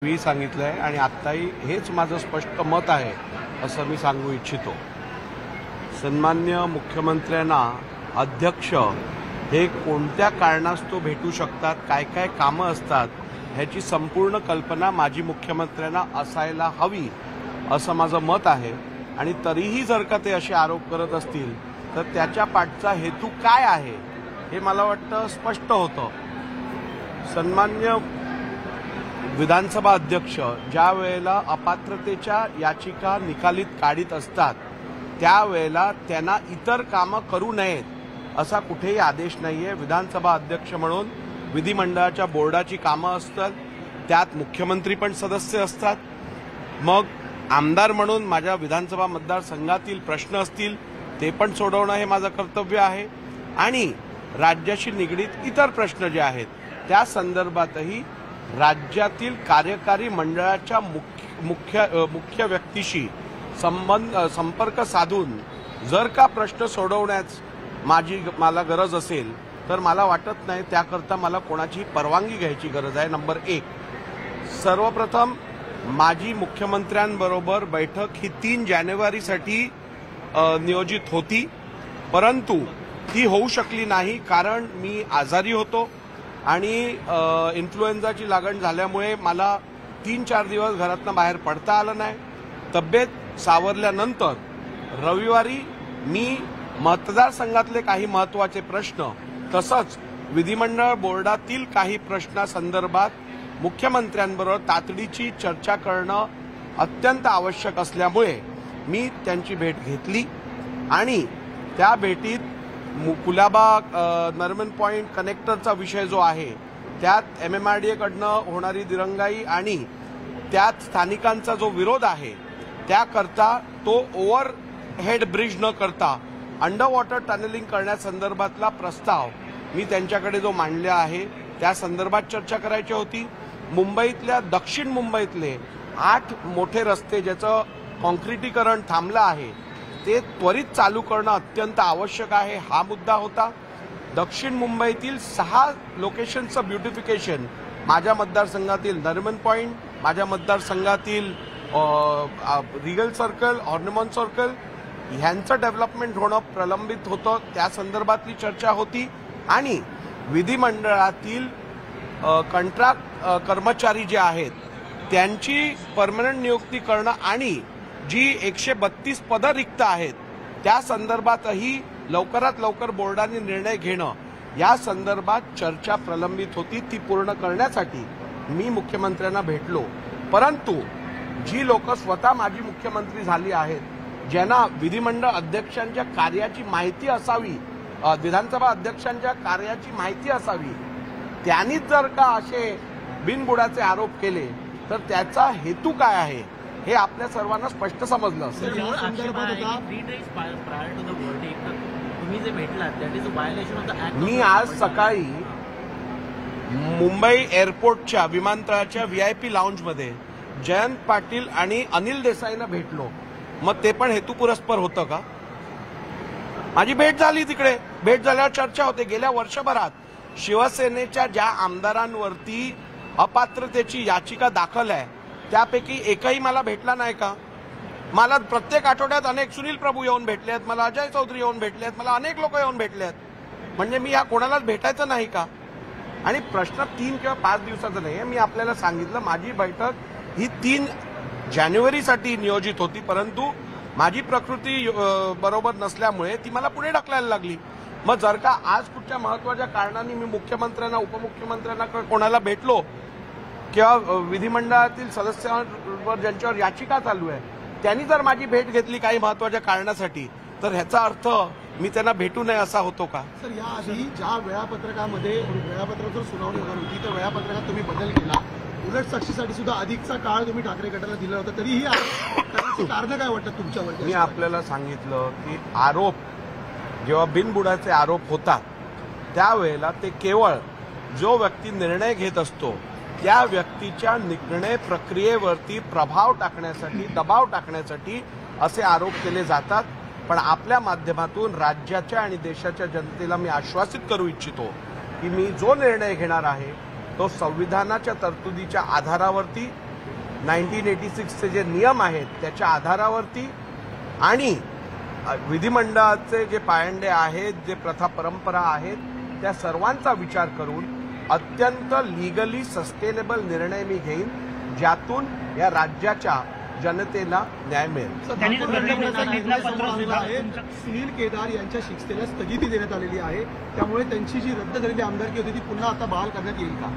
मी सांगितलंय आणि आत्ताही हेच माझं स्पष्ट मत आहे असं मी सांगू इच्छितो। सन्मान्य मुख्यमंत्र्यांना अध्यक्ष हे कोणत्या कारणास्तव भेटू शकतात, काय काय कामं असतात ह्याची संपूर्ण कल्पना माजी मुख्यमंत्र्यांना असायला हवी असं माझं मत आहे। आणि तरीही जर का ते असे आरोप करत असतील तर त्याच्या पाठचा हेतू काय आहे हे मला वाटतं स्पष्ट होतं। सन्मान्य विधानसभा अध्यक्ष ज्या वेळेला अपात्रतेच्या याचिका निकालीत काढीत असतात त्यावेळेला त्यांना इतर कामं करू नयेत असा कुठेही आदेश नाहीये। विधानसभा अध्यक्ष म्हणून विधिमंडळाच्या बोर्डाची कामं असतात, त्यात मुख्यमंत्री पण सदस्य असतात। मग आमदार म्हणून माझ्या विधानसभा मतदारसंघातील प्रश्न असतील ते पण सोडवणं हे माझं कर्तव्य आहे आणि राज्याशी निगडीत इतर प्रश्न जे आहेत त्या संदर्भातही राज्यातील कार्यकारी मंडळाच्या मुख्य व्यक्तीशी संपर्क साधून जर का प्रश्न सोडवण्यास मला गरज असेल तर मला वाटत नाही त्याकरता मला कोणाची परवानगी घ्यायची गरज आहे। नंबर 1, सर्वप्रथम माजी मुख्यमंत्र्यांबरोबर बैठक ही 3 जानेवारीसाठी नियोजित होती, परंतु ती होऊ शकली नाही कारण मी आजारी होतो आणि इन्फ्लुएन्झाची लागण झाल्यामुळे मला 3-4 दिवस घरातून बाहेर पडता आलं नाही। तब्येत सावरल्यानंतर रविवारी मी मतदारसंघातले काही महत्त्वाचे प्रश्न तसंच विधिमंडळ बोर्डातील काही प्रश्नासंदर्भात मुख्यमंत्र्यांबरोबर तातडीची चर्चा करणं अत्यंत आवश्यक असल्यामुळे मी त्यांची भेट घेतली आणि त्या भेटीत कुलाबा नरमन पॉइंट कनेक्टरचा विषय जो आहे त्यात MMRDA कडनं होणारी दिरंगाई आणि त्यात स्थानिकांचा जो विरोध आहे त्याकरता तो ओव्हरहेड ब्रिज न करता अंडर वॉटर टनेलिंग करण्यासंदर्भातला प्रस्ताव मी त्यांच्याकडे जो मांडला आहे त्या संदर्भात चर्चा करायची होती। मुंबईतल्या दक्षिण मुंबईतले 8 मोठे रस्ते ज्याचं कॉन्क्रिटीकरण थांबलं आहे ते त्वरित चालू करणं अत्यंत आवश्यक आहे हा मुद्दा होता। दक्षिण मुंबईतील 6 लोकेशनचं ब्युटिफिकेशन माझ्या मतदारसंघातील नरिमन पॉइंट, माझ्या मतदारसंघातील रिगल सर्कल, ऑर्नामेंट सर्कल ह्यांचं डेव्हलपमेंट होणं प्रलंबित होतं, त्या संदर्भातली चर्चा होती। आणि विधिमंडळातील कंत्राट कर्मचारी जे आहेत त्यांची परमनंट नियुक्ती करणं आणि जी 132 पदं रिक्त आहेत त्या संदर्भातही लवकरात लवकर बोर्डाने निर्णय घेणं या संदर्भात चर्चा प्रलंबित होती। ती पूर्ण करण्यासाठी मी मुख्यमंत्र्यांना भेटलो, परंतु जी लोक स्वतः माजी मुख्यमंत्री झाली आहेत ज्यांना विधिमंडळ अध्यक्षांच्या कार्याची माहिती असावी, विधानसभा अध्यक्षांच्या कार्याची माहिती असावी, त्यांनीच जर का असे बिनबुडाचे आरोप केले तर त्याचा हेतू काय आहे हे आपल्या सर्वांना स्पष्ट समजलं असेल। मी आज सकाळी मुंबई एअरपोर्टच्या विमानतळाच्या VIP लाऊंजमध्ये जयंत पाटील आणि अनिल देसाईंना भेटलो, मग ते पण हेतुपुरस्पर होतं का? माझी भेट झाली, तिकडे भेट झाल्यावर चर्चा होते। गेल्या वर्षभरात शिवसेनेच्या ज्या आमदारांवरती अपात्रतेची याचिका दाखल आहे त्यापैकी एकही मला भेटला नाही का? मला प्रत्येक आठवड्यात अनेक सुनील प्रभू येऊन भेटले आहेत, मला अजय चौधरी येऊन भेटले आहेत, मला अनेक लोक येऊन भेटले आहेत, म्हणजे मी या कोणालाच भेटायचं नाही का? आणि प्रश्न 3 किंवा 5 दिवसाचा नाही, मी आपल्याला सांगितलं माझी बैठक ही 3 जानेवारीसाठी नियोजित होती, परंतु माझी प्रकृती बरोबर नसल्यामुळे ती मला पुढे ढकलायला लागली। मग जर का आज कुठच्या महत्त्वाच्या कारणाने मी मुख्यमंत्र्यांना उपमुख्यमंत्र्यांना कोणाला भेटलो किंवा विधिमंडळातील सदस्यांवर ज्यांच्यावर याचिका चालू आहे त्यांनी जर माझी भेट घेतली काही महत्त्वाच्या कारणासाठी तर ह्याचा अर्थ मी त्यांना भेटू नये असा होतो का? सर, याआधी ज्या वेळापत्रकावर सुनावणी होणार होती त्या वेळापत्रकात तुम्ही बदल केला, उलट साक्षीसाठी सुद्धा अधिकचा काळ तुम्ही ठाकरे गटाला दिला होता, तरीही त्याची कारण काय वाटतं तुमच्यावर? मी आपल्याला सांगितलं की आरोप जेव्हा बिनबुडाचे आरोप होतात त्यावेळेला ते केवळ जो व्यक्ती निर्णय घेत असतो त्या व्यक्तीच्या निर्णय प्रक्रियेवरती प्रभाव टाकण्यासाठी, दबाव टाकण्यासाठी असे आरोप केले जातात। पण आपल्या माध्यमातून राज्याच्या आणि देशाच्या जनतेला मी आश्वासित करू इच्छितो की मी जो निर्णय घेणार आहे तो संविधानाच्या तरतुदीच्या आधारावरती 1986चे जे नियम आहेत त्याच्या आधारावरती आणि विधिमंडळाचे जे पायंडे आहेत, जे प्रथा परंपरा आहेत, त्या सर्वांचा विचार करून अत्यंत लिगली सस्टेनेबल निर्णय मी घेईन, ज्यातून या राज्याच्या जनतेला न्याय मिळेल. सुनील केदार यांच्या शिक्षेला स्थगिती देण्यात आलेली आहे, त्यामुळे त्यांची जी रद्द झालेली आमदारकी होती ती पुन्हा आता बहाल करण्यात येईल का?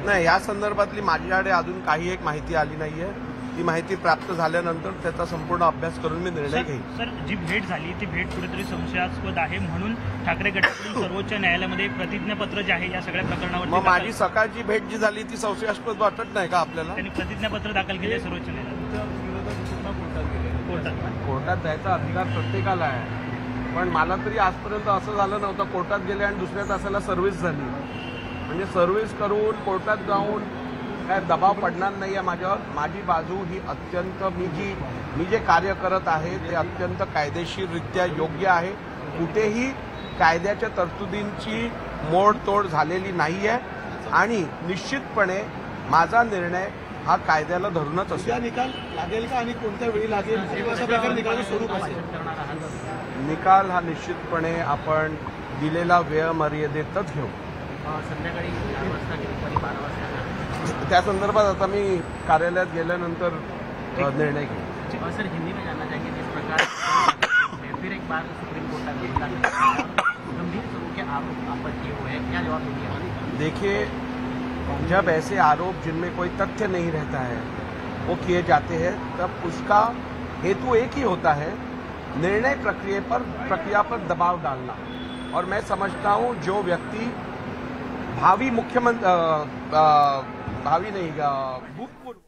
नाही, या संदर्भातली माझ्याकडे अजून काही एक माहिती आली नाहीये. ती माहिती प्राप्त झाल्यानंतर त्याचा संपूर्ण अभ्यास करून मी निर्णय घेईन. सर, जी भेट झाली ती भेट कुठेतरी संशयास्पद आहे, म्हणून ठाकरे गटाकडून सर्वोच्च न्यायालयामध्ये प्रतिज्ञापत्र जे आहे या सगळ्या प्रकरणावर मग माझी सकाळची भेट जी झाली ती संशयास्पद वाटत नाही का आपल्याला? त्यांनी प्रतिज्ञापत्र दाखल केले सर्वोच्च न्यायालयात. कोर्टात जायचा अधिकार प्रत्येकाला आहे, पण मला तरी आजपर्यंत असं झालं नव्हतं कोर्टात गेले आणि दुसऱ्या तासाला सर्व्हिस झाली. म्हणजे सर्व्हिस करून कोर्टात जाऊन काय दबाव पडणार नाही आहे माझ्यावर. माझी बाजू ही अत्यंत मी जे कार्य करत आहे ते अत्यंत कायदेशीररित्या योग्य आहे. कुठेही कायद्याच्या तरतुदींची मोडतोड झालेली नाही आहे आणि निश्चितपणे माझा निर्णय हा कायद्याला धरूनच असेल. निकाल लागेल का आणि कोणत्या वेळी लागेल, अशा प्रकारे निकालाचं स्वरूप असेल? निकाल हा निश्चितपणे आपण दिलेला वेळ मर्यादेतच घेऊ. संध्याकाळी 4 वाजता दुपारी 12 वाजता त्या संदर्भात आता मी कार्यालयात गेल्यानंतर निर्णय घेऊ. सर, हिंदी में जानना चाहिए जिस प्रकार फिर एक बार सुप्रीम कोर्ट का गंभीर स्वरूप के आरोप आप पर किए हुए हैं, क्या जवाब देंगे? देखिए, जब ऐसे आरोप जिनमें कोई तथ्य नहीं रहता है वो किए जाते हैं तब उसका हेतु एक ही होता है, निर्णय प्रक्रिया पर दबाव डालना. और मैं समझता हूं जो व्यक्ति भावी नहीं भूतपूर्व